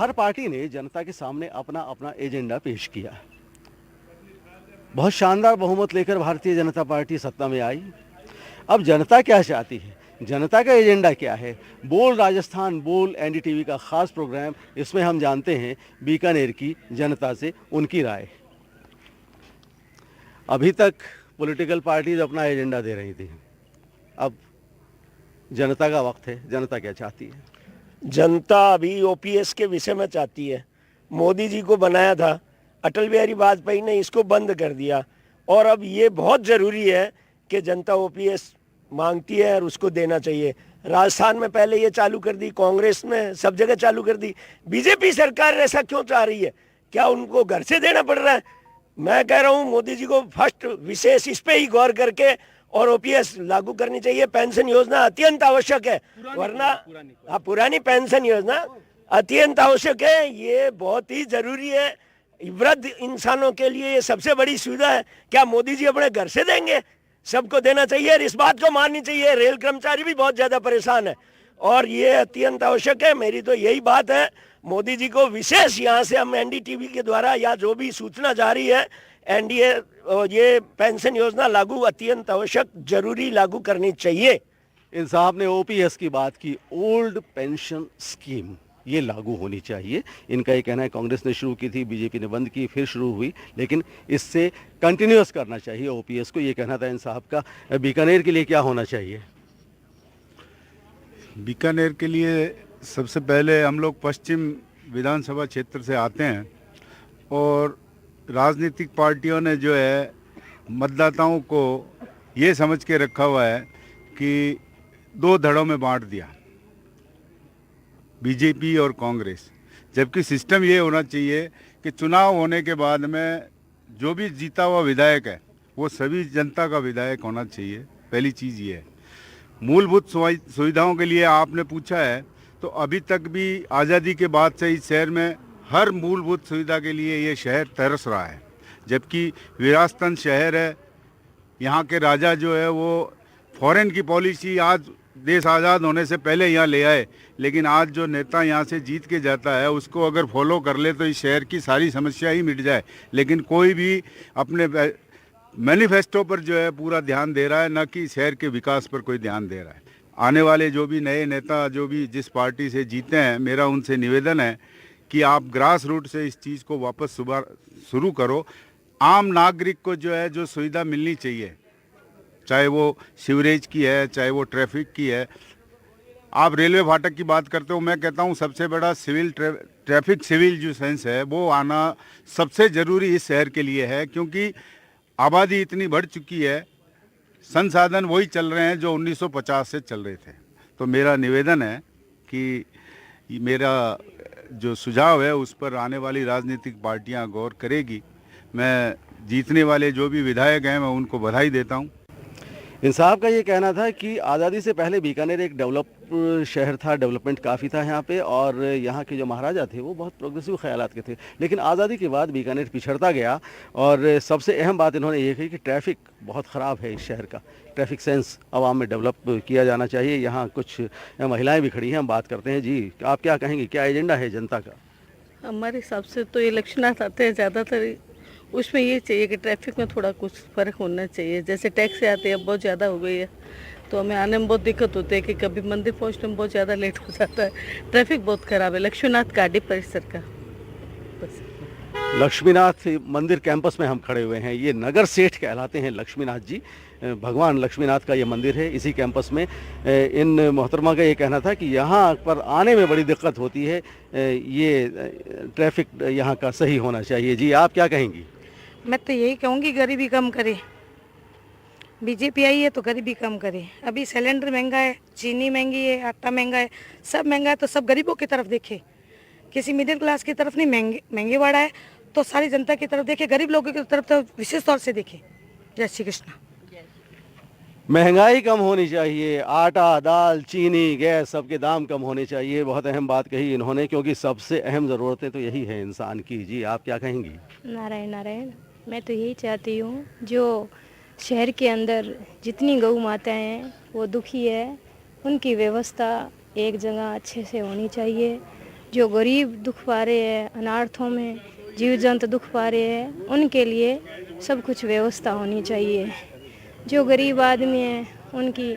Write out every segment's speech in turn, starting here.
हर party ने जनता के सामने अपना अपना एजेंडा पेश किया। बहुत शानदार बहुमत लेकर भारतीय जनता पार्टी सत्ता में आई। अब जनता क्या चाहती है, जनता का एजेंडा क्या है? बोल राजस्थान, बोल एनडीटीवी का खास प्रोग्राम, इसमें हम जानते हैं बीकानेर की जनता से उनकी राय। अभी तक पॉलिटिकल पार्टीज अपना एजेंडा दे रही थी, अब जनता का वक्त है। जनता क्या चाहती है? जनता अभी ओपीएस के विषय में चाहती है। मोदी जी को बनाया था, अटल बिहारी वाजपेयी ने इसको बंद कर दिया, और अब ये बहुत ज़रूरी है कि जनता ओपीएस मांगती है और उसको देना चाहिए। राजस्थान में पहले ये चालू कर दी, कांग्रेस में सब जगह चालू कर दी, बीजेपी सरकार ऐसा क्यों चाह रही है? क्या उनको घर से देना पड़ रहा है? मैं कह रहा हूँ मोदी जी को फर्स्ट विशेष इस पे ही गौर करके और ओपीएस लागू करनी चाहिए। पेंशन योजना अत्यंत आवश्यक है, वरना पुरानी पेंशन योजना अत्यंत आवश्यक है, ये बहुत ही जरूरी है। वृद्ध इंसानों के लिए ये सबसे बड़ी सुविधा है। क्या मोदी जी अपने घर से देंगे? सबको देना चाहिए और इस बात को माननी चाहिए। रेल कर्मचारी भी बहुत ज्यादा परेशान है और ये अत्यंत आवश्यक है। मेरी तो यही बात है, मोदी जी को विशेष यहाँ से हम एनडीटीवी के द्वारा या जो भी सूचना जारी है, एनडीए ये पेंशन योजना लागू अत्यंत आवश्यक, जरूरी लागू करनी चाहिए। इन साहब ने ओपीएस की बात की, ओल्ड पेंशन स्कीम, ये लागू होनी चाहिए। इनका ये कहना है कांग्रेस ने शुरू की थी, बीजेपी ने बंद की, फिर शुरू हुई, लेकिन इससे कंटिन्यूअस करना चाहिए ओपीएस को, ये कहना था इन साहब का। बीकानेर के लिए क्या होना चाहिए? बीकानेर के लिए सबसे पहले हम लोग पश्चिम विधानसभा क्षेत्र से आते हैं और राजनीतिक पार्टियों ने जो है मतदाताओं को ये समझ के रखा हुआ है कि दो धड़ों में बांट दिया, बीजेपी और कांग्रेस। जबकि सिस्टम ये होना चाहिए कि चुनाव होने के बाद में जो भी जीता हुआ विधायक है वो सभी जनता का विधायक होना चाहिए। पहली चीज़ ये है। मूलभूत सुविधाओं के लिए आपने पूछा है, तो अभी तक भी आज़ादी के बाद से इस शहर में हर मूलभूत सुविधा के लिए ये शहर तरस रहा है। जबकि विरासतन शहर है, यहाँ के राजा जो है वो फॉरेन की पॉलिसी आज देश आज़ाद होने से पहले यहाँ ले आए, लेकिन आज जो नेता यहाँ से जीत के जाता है उसको अगर फॉलो कर ले तो इस शहर की सारी समस्या ही मिट जाए। लेकिन कोई भी अपने मैनिफेस्टो पर जो है पूरा ध्यान दे रहा है, न कि शहर के विकास पर कोई ध्यान दे रहा है। आने वाले जो भी नए नेता जो भी जिस पार्टी से जीते हैं, मेरा उनसे निवेदन है कि आप ग्रास रूट से इस चीज़ को वापस शुरू करो। आम नागरिक को जो है जो सुविधा मिलनी चाहिए, चाहे वो सीवरेज की है, चाहे वो ट्रैफिक की है। आप रेलवे फाटक की बात करते हो, मैं कहता हूँ सबसे बड़ा ट्रैफिक सिविल जो सेंस है वो आना सबसे ज़रूरी इस शहर के लिए है, क्योंकि आबादी इतनी बढ़ चुकी है, संसाधन वही चल रहे हैं जो 1950 से चल रहे थे। तो मेरा निवेदन है कि मेरा जो सुझाव है उस पर आने वाली राजनीतिक पार्टियां गौर करेगी। मैं जीतने वाले जो भी विधायक हैं मैं उनको बधाई देता हूं। इन साहब का ये कहना था कि आज़ादी से पहले बीकानेर एक डेवलप शहर था, डेवलपमेंट काफ़ी था यहाँ पे, और यहाँ के जो महाराजा थे वो बहुत प्रोग्रेसिव ख्यालात के थे। लेकिन आज़ादी के बाद बीकानेर पिछड़ता गया, और सबसे अहम बात इन्होंने ये कही कि ट्रैफिक बहुत ख़राब है इस शहर का, ट्रैफिक सेंस आवाम में डेवलप किया जाना चाहिए। यहाँ कुछ महिलाएँ भी खड़ी हैं, हम बात करते हैं। जी, आप क्या कहेंगे, क्या एजेंडा है जनता का? हमारे हिसाब से तो इलेक्शन आते हैं ज़्यादातर, उसमें ये चाहिए कि ट्रैफिक में थोड़ा कुछ फ़र्क होना चाहिए। जैसे टैक्सी आते हैं अब बहुत ज़्यादा हो गई है, तो हमें आने में बहुत दिक्कत होती है कि कभी मंदिर पहुंचने में बहुत ज़्यादा लेट हो जाता है। ट्रैफिक बहुत ख़राब है लक्ष्मीनाथ गाड़ी परिसर का। बस लक्ष्मीनाथ मंदिर कैंपस में हम खड़े हुए हैं। ये नगर सेठ कहलाते हैं लक्ष्मीनाथ जी, भगवान लक्ष्मीनाथ का ये मंदिर है इसी कैंपस में। इन मोहतरमा का ये कहना था कि यहाँ पर आने में बड़ी दिक्कत होती है, ये ट्रैफिक यहाँ का सही होना चाहिए। जी, आप क्या कहेंगी? मैं तो यही कहूँगी गरीबी कम करे। बीजेपी आई है तो गरीबी कम करे। अभी सिलेंडर महंगा है, चीनी महंगी है, आटा महंगा है, सब महंगा है, तो सब गरीबों की तरफ देखे, किसी मिडिल क्लास की तरफ नहीं। महंगे बढ़ा है तो सारी जनता की तरफ देखे, गरीब लोगों की तरफ तो विशेष तौर से देखे। जय श्री कृष्ण। महंगाई कम होनी चाहिए, आटा, दाल, चीनी, गैस, सबके दाम कम होने चाहिए। बहुत अहम बात कही इन्होंने, क्योंकि सबसे अहम ज़रूरतें तो यही है इंसान की। जी, आप क्या कहेंगी? नारायण नारायण। मैं तो यही चाहती हूँ, जो शहर के अंदर जितनी गौ माताएं हैं वो दुखी है, उनकी व्यवस्था एक जगह अच्छे से होनी चाहिए। जो गरीब दुख पा रहे हैं, अनार्थों में जीव जंतु दुख पा रहे हैं, उनके लिए सब कुछ व्यवस्था होनी चाहिए। जो गरीब आदमी हैं उनकी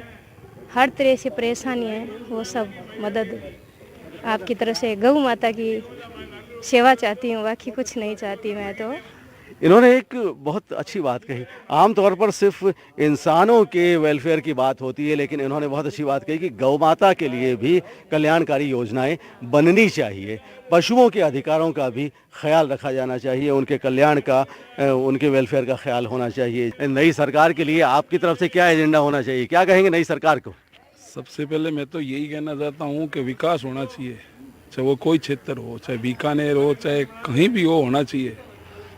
हर तरह से परेशानी है, वो सब मदद आपकी तरफ से गौ माता की सेवा चाहती हूँ, बाकी कुछ नहीं चाहती मैं तो। इन्होंने एक बहुत अच्छी बात कही। आमतौर पर सिर्फ इंसानों के वेलफेयर की बात होती है, लेकिन इन्होंने बहुत अच्छी बात कही कि गौ माता के लिए भी कल्याणकारी योजनाएं बननी चाहिए। पशुओं के अधिकारों का भी ख्याल रखा जाना चाहिए, उनके कल्याण का, उनके वेलफेयर का ख्याल होना चाहिए। नई सरकार के लिए आपकी तरफ से क्या एजेंडा होना चाहिए, क्या कहेंगे नई सरकार को? सबसे पहले मैं तो यही कहना चाहता हूँ कि विकास होना चाहिए, चाहे वो कोई क्षेत्र हो, चाहे बीकानेर हो, चाहे कहीं भी हो, होना चाहिए।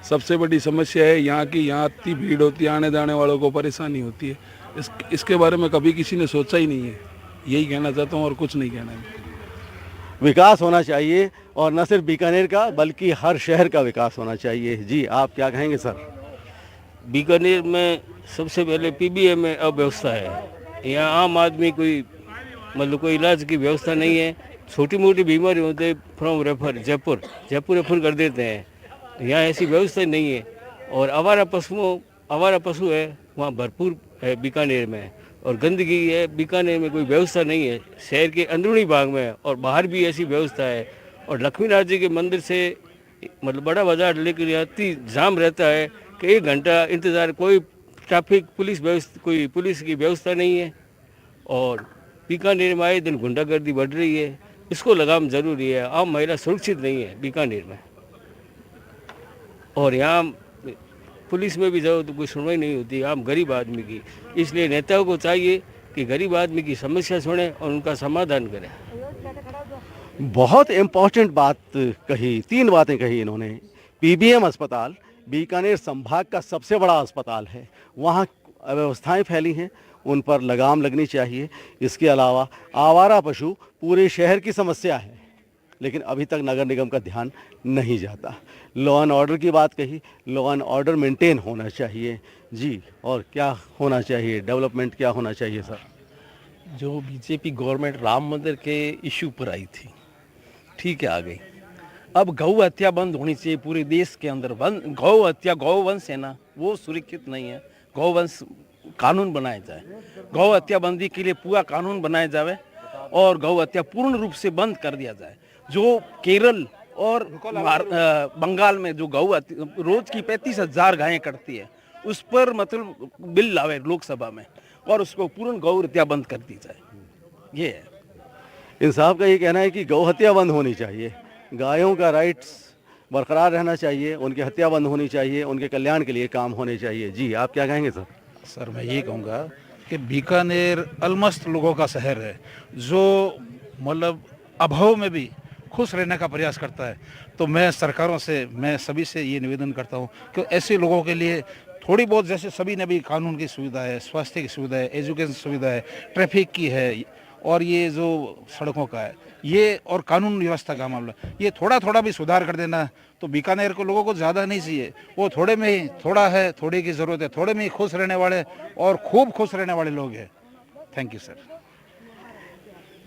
सबसे बड़ी समस्या है यहाँ की, यहाँ इतनी भीड़ होती है, आने जाने वालों को परेशानी होती है। इसके बारे में कभी किसी ने सोचा ही नहीं है। यही कहना चाहता हूँ और कुछ नहीं कहना है। विकास होना चाहिए, और न सिर्फ बीकानेर का बल्कि हर शहर का विकास होना चाहिए। जी, आप क्या कहेंगे सर? बीकानेर में सबसे पहले पीबीएम में अव्यवस्था है। यहाँ आम आदमी कोई मतलब कोई इलाज की व्यवस्था नहीं है। छोटी मोटी बीमारी होते फ्रॉम रेफर जयपुर रेफर कर देते हैं। यहाँ ऐसी व्यवस्था नहीं है। और आवारा पशु है वहाँ भरपूर है बीकानेर में, और गंदगी है बीकानेर में, कोई व्यवस्था नहीं है। शहर के अंदरूनी भाग में और बाहर भी ऐसी व्यवस्था है। और लक्ष्मीनाथ जी के मंदिर से मतलब बड़ा बाजार लेकर यहाँ इतनी जाम रहता है कि 1 घंटा इंतज़ार, कोई ट्रैफिक कोई पुलिस की व्यवस्था नहीं है। और बीकानेर में आए दिन गुंडागर्दी बढ़ रही है, इसको लगाम जरूरी है। आम महिला सुरक्षित नहीं है बीकानेर में, और यहाँ पुलिस में भी जाओ तो कोई सुनवाई नहीं होती आम गरीब आदमी की। इसलिए नेताओं को चाहिए कि गरीब आदमी की समस्या सुने और उनका समाधान करें। बहुत इम्पोर्टेंट बात कही, 3 बातें कही इन्होंने। पीबीएम अस्पताल बीकानेर संभाग का सबसे बड़ा अस्पताल है, वहाँ अव्यवस्थाएं फैली हैं, उन पर लगाम लगनी चाहिए। इसके अलावा आवारा पशु पूरे शहर की समस्या है, लेकिन अभी तक नगर निगम का ध्यान नहीं जाता। लॉ एंड ऑर्डर की बात कही, लॉ एंड ऑर्डर मेंटेन होना चाहिए। जी, और क्या होना चाहिए, डेवलपमेंट क्या होना चाहिए सर? जो बीजेपी गवर्नमेंट राम मंदिर के इशू पर आई थी, ठीक है, आ गई। अब गौ हत्या बंद होनी चाहिए पूरे देश के अंदर। बंद गौ हत्या, गौवंश है ना, वो सुरक्षित नहीं है। गौवंश कानून बनाया जाए, गौ हत्या बंदी के लिए पूरा कानून बनाया जाए और गौ हत्या पूर्ण रूप से बंद कर दिया जाए। जो केरल और बंगाल में जो गौ हत्या रोज की 35,000 गायें कटती है, उस पर मतलब बिल लावे लोकसभा में और उसको पूर्ण गौ हत्या बंद कर दी जाए। ये है। इन साहब का ये कहना है कि गौ हत्या बंद होनी चाहिए, गायों का राइट्स बरकरार रहना चाहिए, उनकी हत्या बंद होनी चाहिए, उनके कल्याण के लिए काम होने चाहिए। जी, आप क्या कहेंगे सर? सर, मैं ये कहूँगा कि बीकानेर अलमस्त लोगों का शहर है, जो मतलब अभाव में भी खुश रहने का प्रयास करता है। तो मैं सरकारों से, मैं सभी से ये निवेदन करता हूँ कि ऐसे लोगों के लिए थोड़ी बहुत, जैसे सभी ने भी कानून की सुविधा है, स्वास्थ्य की सुविधा है, एजुकेशन सुविधा है, ट्रैफिक की है, और ये जो सड़कों का है, ये और कानून व्यवस्था का मामला, ये थोड़ा थोड़ा भी सुधार कर देना तो बीकानेर को लोगों को ज़्यादा नहीं चाहिए। वो थोड़े में ही, थोड़ा है, थोड़े की ज़रूरत है, थोड़े में ही खुश रहने वाले और खूब खुश रहने वाले लोग हैं। Thank you sir.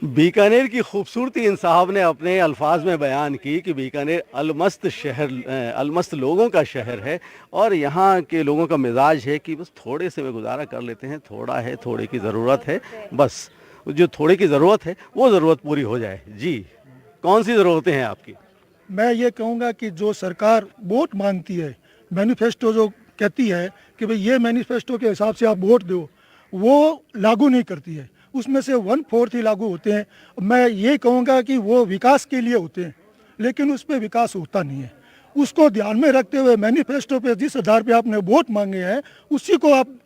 बीकानेर की खूबसूरती इन साहब ने अपने अल्फाज में बयान की कि बीकानेर अलमस्त शहर, अलमस्त लोगों का शहर है, और यहाँ के लोगों का मिजाज है कि बस थोड़े से में गुजारा कर लेते हैं, थोड़ा है, थोड़े की ज़रूरत है, बस जो थोड़े की ज़रूरत है वो ज़रूरत पूरी हो जाए। जी, कौन सी ज़रूरतें हैं आपकी? मैं ये कहूँगा कि जो सरकार वोट मांगती है, मैनिफेस्टो जो कहती है कि भाई ये मैनिफेस्टो के हिसाब से आप वोट दो, वो लागू नहीं करती है। उसमें से 1/4 ही लागू होते हैं। मैं ये कहूँगा कि वो विकास के लिए होते हैं, लेकिन उस पर विकास होता नहीं है। उसको ध्यान में रखते हुए मैनिफेस्टो पे जिस आधार पे आपने वोट मांगे हैं, उसी को आप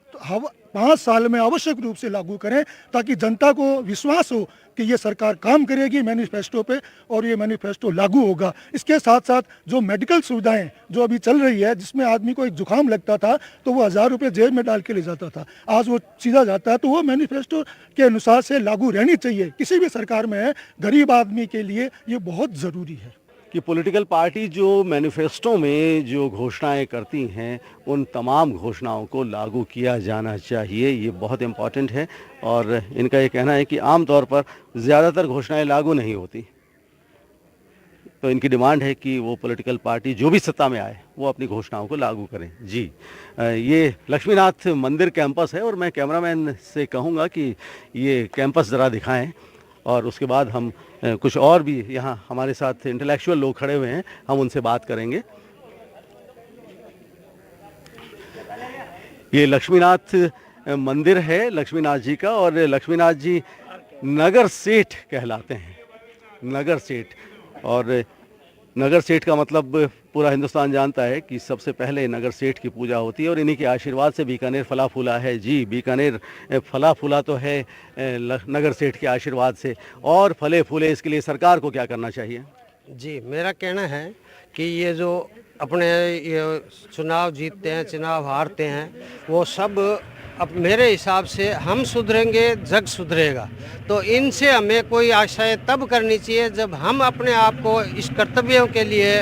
5 साल में आवश्यक रूप से लागू करें, ताकि जनता को विश्वास हो कि ये सरकार काम करेगी मैनिफेस्टो पे और ये मैनिफेस्टो लागू होगा। इसके साथ साथ जो मेडिकल सुविधाएं जो अभी चल रही है, जिसमें आदमी को एक जुकाम लगता था तो वो 1000 रुपये जेब में डाल के ले जाता था, आज वो सीधा जाता है, तो वो मैनिफेस्टो के अनुसार से लागू रहनी चाहिए। किसी भी सरकार में गरीब आदमी के लिए ये बहुत ज़रूरी है कि पॉलिटिकल पार्टी जो मैनिफेस्टो में जो घोषणाएं करती हैं, उन तमाम घोषणाओं को लागू किया जाना चाहिए। ये बहुत इम्पॉर्टेंट है, और इनका ये कहना है कि आम तौर पर ज़्यादातर घोषणाएं लागू नहीं होती। तो इनकी डिमांड है कि वो पॉलिटिकल पार्टी जो भी सत्ता में आए वो अपनी घोषणाओं को लागू करें। जी ये लक्ष्मीनाथ मंदिर कैंपस है और मैं कैमरामैन से कहूँगा कि ये कैंपस ज़रा दिखाएं और उसके बाद हम कुछ और भी यहाँ हमारे साथ इंटेलेक्चुअल लोग खड़े हुए हैं, हम उनसे बात करेंगे। ये लक्ष्मीनाथ मंदिर है लक्ष्मीनाथ जी का, और लक्ष्मीनाथ जी नगर सेठ कहलाते हैं, नगर सेठ। और नगर सेठ का मतलब पूरा हिंदुस्तान जानता है कि सबसे पहले नगर सेठ की पूजा होती है और इन्हीं के आशीर्वाद से बीकानेर फला फूला है। जी बीकानेर फला फूला तो है नगर सेठ के आशीर्वाद से, और फले फूले इसके लिए सरकार को क्या करना चाहिए? जी मेरा कहना है कि ये जो अपने ये चुनाव जीतते हैं, चुनाव हारते हैं, वो सब अब मेरे हिसाब से हम सुधरेंगे जग सुधरेगा। तो इनसे हमें कोई आशाएं तब करनी चाहिए जब हम अपने आप को इस कर्तव्यों के लिए,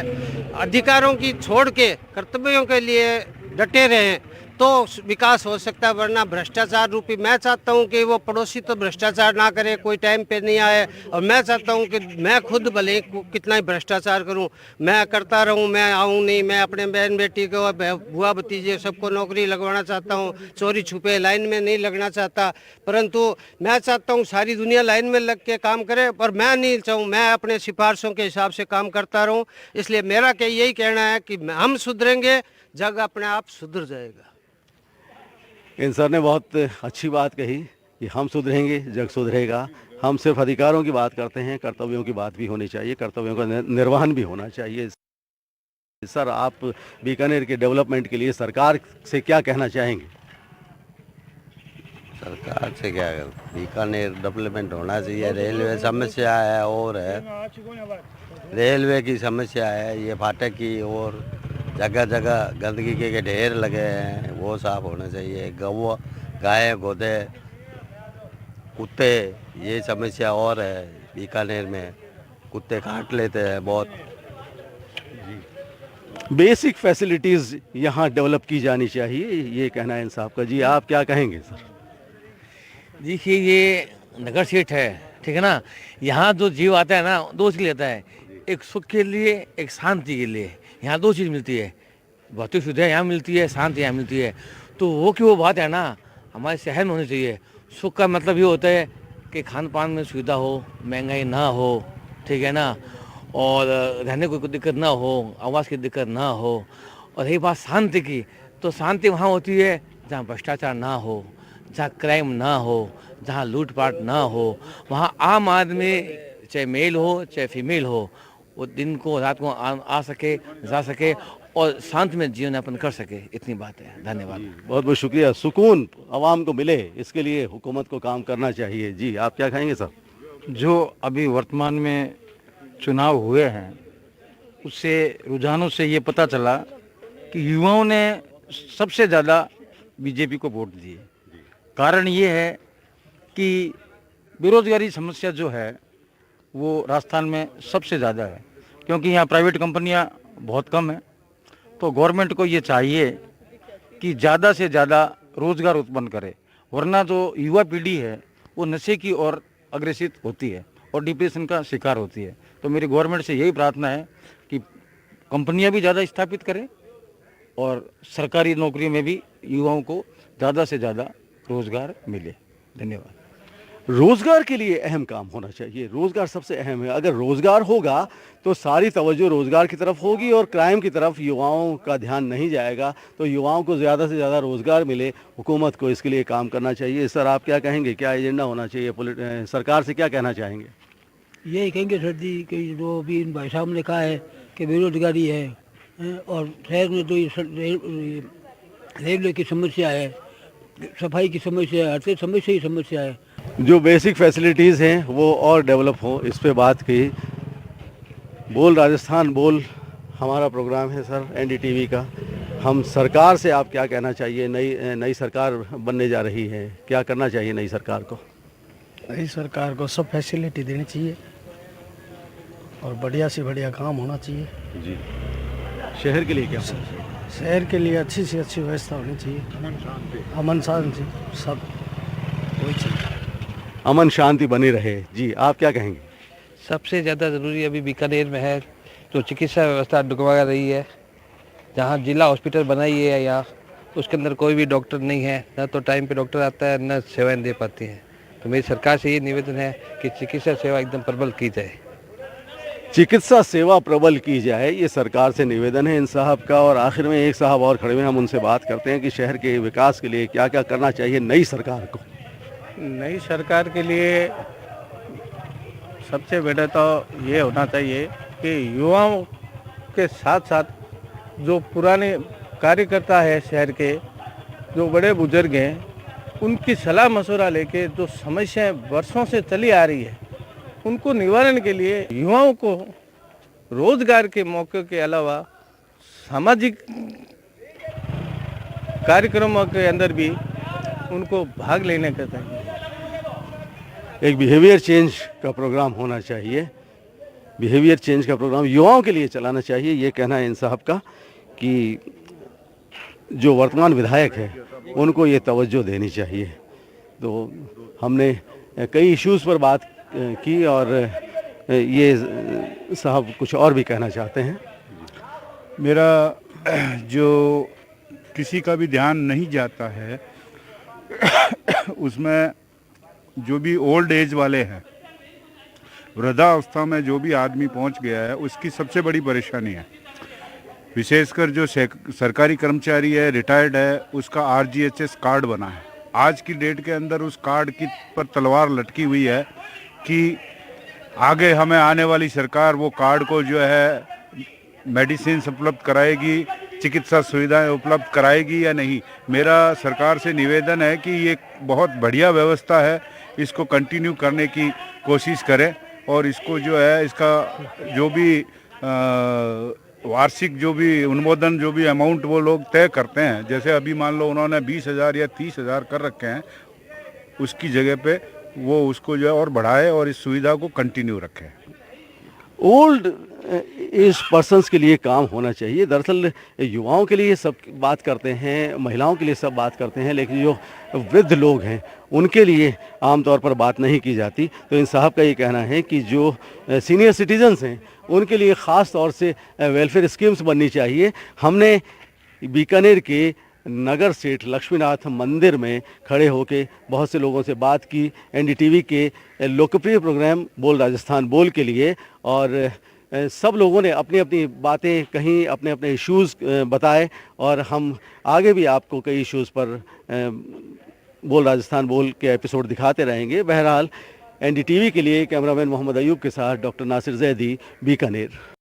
अधिकारों की छोड़ के कर्तव्यों के लिए डटे रहें तो विकास हो सकता है, वरना भ्रष्टाचार रूपी। मैं चाहता हूं कि वो पड़ोसी तो भ्रष्टाचार ना करे, कोई टाइम पे नहीं आए, और मैं चाहता हूं कि मैं खुद भले कितना ही भ्रष्टाचार करूं, मैं करता रहूं, मैं आऊं नहीं। मैं अपने बहन बेटी को, बुआ भतीजे सबको नौकरी लगवाना चाहता हूं, चोरी छुपे लाइन में नहीं लगना चाहता, परंतु मैं चाहता हूं सारी दुनिया लाइन में लग के काम करे, पर मैं नहीं चाहूँ, मैं अपने सिफारिशों के हिसाब से काम करता रहूँ। इसलिए मेरा यही कहना है कि हम सुधरेंगे जग अपने आप सुधर जाएगा। इन सर ने बहुत अच्छी बात कही कि हम सुधरेंगे जग सुधरेगा। हम सिर्फ अधिकारों की बात करते हैं, कर्तव्यों की बात भी होनी चाहिए, कर्तव्यों का निर्वहन भी होना चाहिए। सर आप बीकानेर के डेवलपमेंट के लिए सरकार से क्या कहना चाहेंगे? सरकार से क्या, बीकानेर डेवलपमेंट होना चाहिए। रेलवे समस्या है और है, रेलवे की समस्या है, ये फाटक की, और जगह जगह गंदगी के ढेर लगे हैं, वो साफ होना चाहिए। गौ, गाय, गोदे, कुत्ते, ये समस्या और है बीकानेर में, कुत्ते काट लेते हैं बहुत। बेसिक फैसिलिटीज़ यहाँ डेवलप की जानी चाहिए, ये कहना है इंसाफ का। जी आप क्या कहेंगे सर? देखिए ये नगर सेठ है, ठीक है ना, यहाँ जो जीव आता है ना दो चीज़ लेता है, एक सुख के लिए, एक शांति के लिए। यहाँ दो चीज़ मिलती है, भौतिक सुविधा यहाँ मिलती है, शांति यहाँ मिलती है। तो वो की वो बात है ना हमारे शहर में होनी चाहिए। सुख का मतलब ये होता है कि खान पान में सुविधा हो, महंगाई ना हो, ठीक है ना, और रहने को कोई दिक्कत ना हो, आवास की दिक्कत ना हो। और रही बात शांति की, तो शांति वहाँ होती है जहाँ भ्रष्टाचार ना हो, जहाँ क्राइम ना हो, जहाँ लूटपाट ना हो। वहाँ आम आदमी चाहे मेल हो चाहे फीमेल हो, वो दिन को रात को आ सके, जा सके और शांति में जीवन यापन कर सके, इतनी बात है। धन्यवाद। बहुत बहुत शुक्रिया। सुकून आवाम को मिले इसके लिए हुकूमत को काम करना चाहिए। जी आप क्या कहेंगे सर? जो अभी वर्तमान में चुनाव हुए हैं उससे रुझानों से ये पता चला कि युवाओं ने सबसे ज़्यादा बीजेपी को वोट दिए। कारण ये है कि बेरोजगारी समस्या जो है वो राजस्थान में सबसे ज़्यादा है, क्योंकि यहाँ प्राइवेट कंपनियाँ बहुत कम हैं। तो गवर्नमेंट को ये चाहिए कि ज़्यादा से ज़्यादा रोज़गार उत्पन्न करे, वरना जो युवा पीढ़ी है वो नशे की ओर अग्रसित होती है और डिप्रेशन का शिकार होती है। तो मेरी गवर्नमेंट से यही प्रार्थना है कि कंपनियां भी ज़्यादा स्थापित करें और सरकारी नौकरी में भी युवाओं को ज़्यादा से ज़्यादा रोज़गार मिले। धन्यवाद। रोज़गार के लिए अहम काम होना चाहिए, रोज़गार सबसे अहम है। अगर रोज़गार होगा तो सारी तवज्जो रोज़गार की तरफ होगी और क्राइम की तरफ युवाओं का ध्यान नहीं जाएगा। तो युवाओं को ज़्यादा से ज़्यादा रोज़गार मिले, हुकूमत को इसके लिए काम करना चाहिए। सर आप क्या कहेंगे, क्या एजेंडा होना चाहिए? सरकार से क्या कहना चाहेंगे? यही कहेंगे सर जी कि जो भी इन भाई साहब ने कहा है कि बेरोजगारी है और शहर में तो रेलवे की समस्या है, सफाई की समस्या है, हर समस्या ही समस्या है। जो बेसिक फैसिलिटीज़ हैं वो और डेवलप हो, इस पे बात की। बोल राजस्थान बोल हमारा प्रोग्राम है सर NDTV का। हम सरकार से आप क्या कहना चाहिए? नई सरकार बनने जा रही है, क्या करना चाहिए नई सरकार को? नई सरकार को सब फैसिलिटी देनी चाहिए और बढ़िया से बढ़िया काम होना चाहिए। जी शहर के लिए क्या? शहर के लिए अच्छी से अच्छी व्यवस्था होनी चाहिए, अमन शांति सब वही चाहिए, अमन शांति बनी रहे। जी आप क्या कहेंगे? सबसे ज़्यादा ज़रूरी अभी बीकानेर में है जो चिकित्सा व्यवस्था डुबा रही है। जहाँ जिला हॉस्पिटल बनाई है यहाँ, उसके अंदर कोई भी डॉक्टर नहीं है, न तो टाइम पे डॉक्टर आता है, न सेवाएं दे पाती हैं। तो मेरी सरकार से ये निवेदन है कि चिकित्सा सेवा एकदम प्रबल की जाए। चिकित्सा सेवा प्रबल की जाए, ये सरकार से निवेदन है इन साहब का। और आखिर में एक साहब और खड़े हुए हैं, हम उनसे बात करते हैं कि शहर के विकास के लिए क्या क्या करना चाहिए नई सरकार को। नई सरकार के लिए सबसे बेटर तो ये होना चाहिए कि युवाओं के साथ साथ जो पुराने कार्यकर्ता है शहर के, जो बड़े बुजुर्ग हैं, उनकी सलाह मशवरा लेके जो समस्याएं वर्षों से चली आ रही है, उनको निवारण के लिए युवाओं को रोजगार के मौके के अलावा सामाजिक कार्यक्रमों के अंदर भी उनको भाग लेने का चाहिए। एक बिहेवियर चेंज का प्रोग्राम होना चाहिए, बिहेवियर चेंज का प्रोग्राम युवाओं के लिए चलाना चाहिए, ये कहना है इन साहब का कि जो वर्तमान विधायक है उनको ये तवज्जो देनी चाहिए। तो हमने कई इश्यूज़ पर बात की और ये साहब कुछ और भी कहना चाहते हैं। मेरा जो किसी का भी ध्यान नहीं जाता है उसमें जो भी ओल्ड एज वाले हैं, वृद्धावस्था में जो भी आदमी पहुंच गया है, उसकी सबसे बड़ी परेशानी है। विशेषकर जो सरकारी कर्मचारी है, रिटायर्ड है, उसका RGHS कार्ड बना है। आज की डेट के अंदर उस कार्ड की पर तलवार लटकी हुई है कि आगे हमें आने वाली सरकार वो कार्ड को जो है मेडिसिन उपलब्ध कराएगी, चिकित्सा सुविधाएं उपलब्ध कराएगी या नहीं। मेरा सरकार से निवेदन है कि ये बहुत बढ़िया व्यवस्था है, इसको कंटिन्यू करने की कोशिश करें और इसको जो है इसका जो भी वार्षिक जो भी अनुमोदन जो भी अमाउंट वो लोग तय करते हैं, जैसे अभी मान लो उन्होंने 20,000 या 30,000 कर रखे हैं, उसकी जगह पे वो उसको जो है और बढ़ाए और इस सुविधा को कंटिन्यू रखें। ओल्ड एज पर्सन्स के लिए काम होना चाहिए। दरअसल युवाओं के लिए सब बात करते हैं, महिलाओं के लिए सब बात करते हैं, लेकिन जो वृद्ध लोग हैं उनके लिए आमतौर पर बात नहीं की जाती। तो इन साहब का ये कहना है कि जो सीनियर सिटीजन्स हैं उनके लिए ख़ास तौर से वेलफेयर स्कीम्स बननी चाहिए। हमने बीकानेर के नगर सेठ लक्ष्मीनाथ मंदिर में खड़े होकर बहुत से लोगों से बात की NDTV के लोकप्रिय प्रोग्राम बोल राजस्थान बोल के लिए, और सब लोगों ने अपनी अपनी बातें कहीं, अपने अपने इश्यूज़ बताए और हम आगे भी आपको कई इश्यूज़ पर बोल राजस्थान बोल के एपिसोड दिखाते रहेंगे। बहरहाल NDTV के लिए कैमरामैन मोहम्मद अयूब के साथ डॉक्टर नासिर जैदी, बीकानेर।